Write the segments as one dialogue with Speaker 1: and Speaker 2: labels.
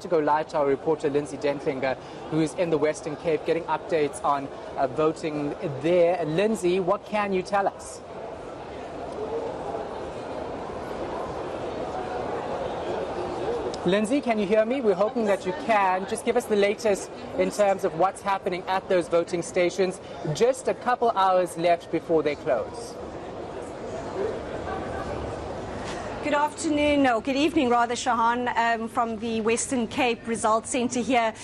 Speaker 1: to go live to our reporter Lindsay Dentlinger, who is in the Western Cape, getting updates on voting there. Lindsay, what can you tell us? Lindsay, can you hear me? We're hoping that you can. Just give us the latest in terms of what's happening at those voting stations. Just a couple hours left before they close.
Speaker 2: Good afternoon, or good evening rather, Shahan, from the Western Cape Results Centre here.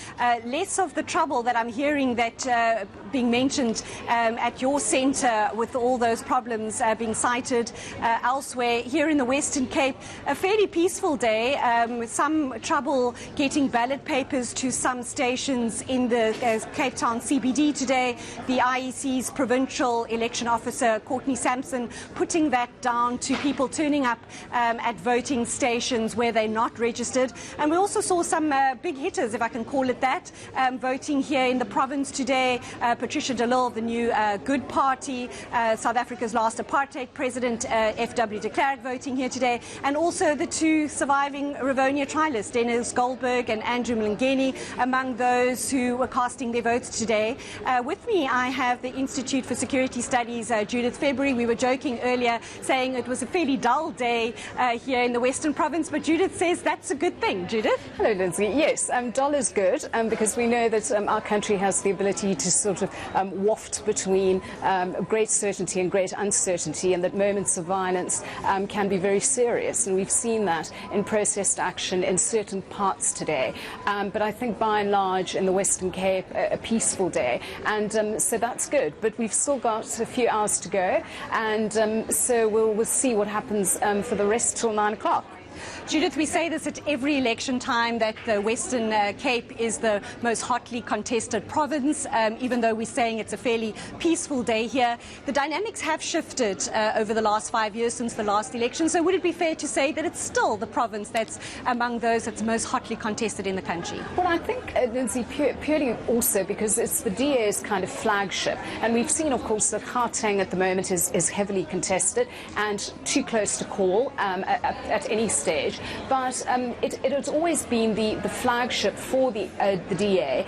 Speaker 2: Less of the trouble that I'm hearing that being mentioned at your centre with all those problems being cited elsewhere. Here in the Western Cape, a fairly peaceful day, with some trouble getting ballot papers to some stations in the Cape Town CBD today. The IEC's provincial election officer, Courtney Sampson, putting that down to people turning up at voting stations where they're not registered. And we also saw some big hitters, if I can call it that, voting here in the province today. Patricia de Lille, the new Good Party, South Africa's last apartheid president, F.W. de Klerk, voting here today. And also the two surviving Rivonia trialists, Dennis Goldberg and Andrew Mlangeni, among those who were casting their votes today. With me, I have the Institute for Security Studies, Judith February. We were joking earlier, saying it was a fairly dull day here in the Western Province, but Judith says that's a good thing. Judith?
Speaker 3: Hello, Lindsay. Yes, dull is good because we know that our country has the ability to sort of waft between great certainty and great uncertainty, and that moments of violence can be very serious, and we've seen that in protest action in certain parts today. But I think by and large in the Western Cape, a peaceful day, and so that's good. But we've still got a few hours to go, and so we'll see what happens for the rest till 9 o'clock.
Speaker 2: Judith, we say this at every election time, that the Western Cape is the most hotly contested province, even though we're saying it's a fairly peaceful day here. The dynamics have shifted over the last 5 years since the last election, so would it be fair to say that it's still the province that's among those that's most hotly contested in the country?
Speaker 3: Well, I think, Lindsay, purely also because it's the DA's kind of flagship, and we've seen, of course, that Gauteng at the moment is heavily contested and too close to call at any stage. But it has always been the flagship for the DA,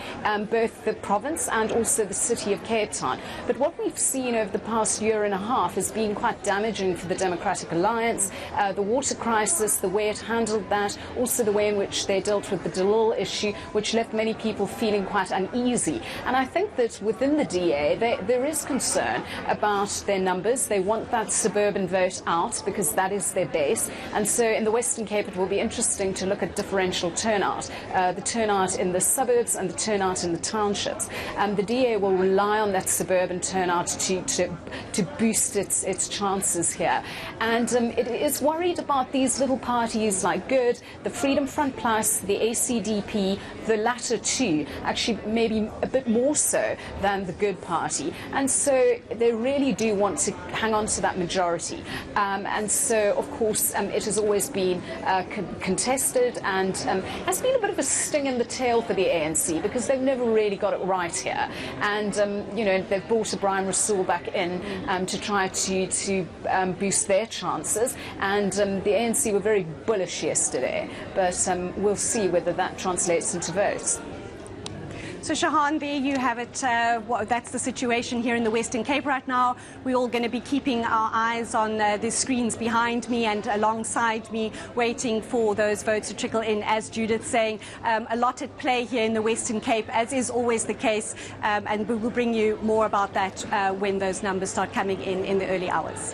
Speaker 3: both the province and also the city of Cape Town. But what we've seen over the past year and a half has been quite damaging for the Democratic Alliance. The water crisis, the way it handled that, also the way in which they dealt with the de Lille issue, which left many people feeling quite uneasy. And I think that within the DA, there is concern about their numbers. They want that suburban vote out because that is their base. And so in the Western Cape, it will be interesting to look at differential turnout, the turnout in the suburbs and the turnout in the townships. The DA will rely on that suburban turnout to boost its chances here. And it is worried about these little parties like Good, the Freedom Front Plus, the ACDP, the latter two, actually maybe a bit more so than the Good Party. And so they really do want to hang on to that majority. And so, of course, it has always been contested and has been a bit of a sting in the tail for the ANC because they've never really got it right here. And, you know, they've brought Brian Rasool back in to try to boost their chances. And the ANC were very bullish yesterday, but we'll see whether that translates into votes.
Speaker 2: So, Shahan, there you have it. That's the situation here in the Western Cape right now. We're all going to be keeping our eyes on the screens behind me and alongside me, waiting for those votes to trickle in, as Judith's saying. A lot at play here in the Western Cape, as is always the case, and we will bring you more about that when those numbers start coming in the early hours.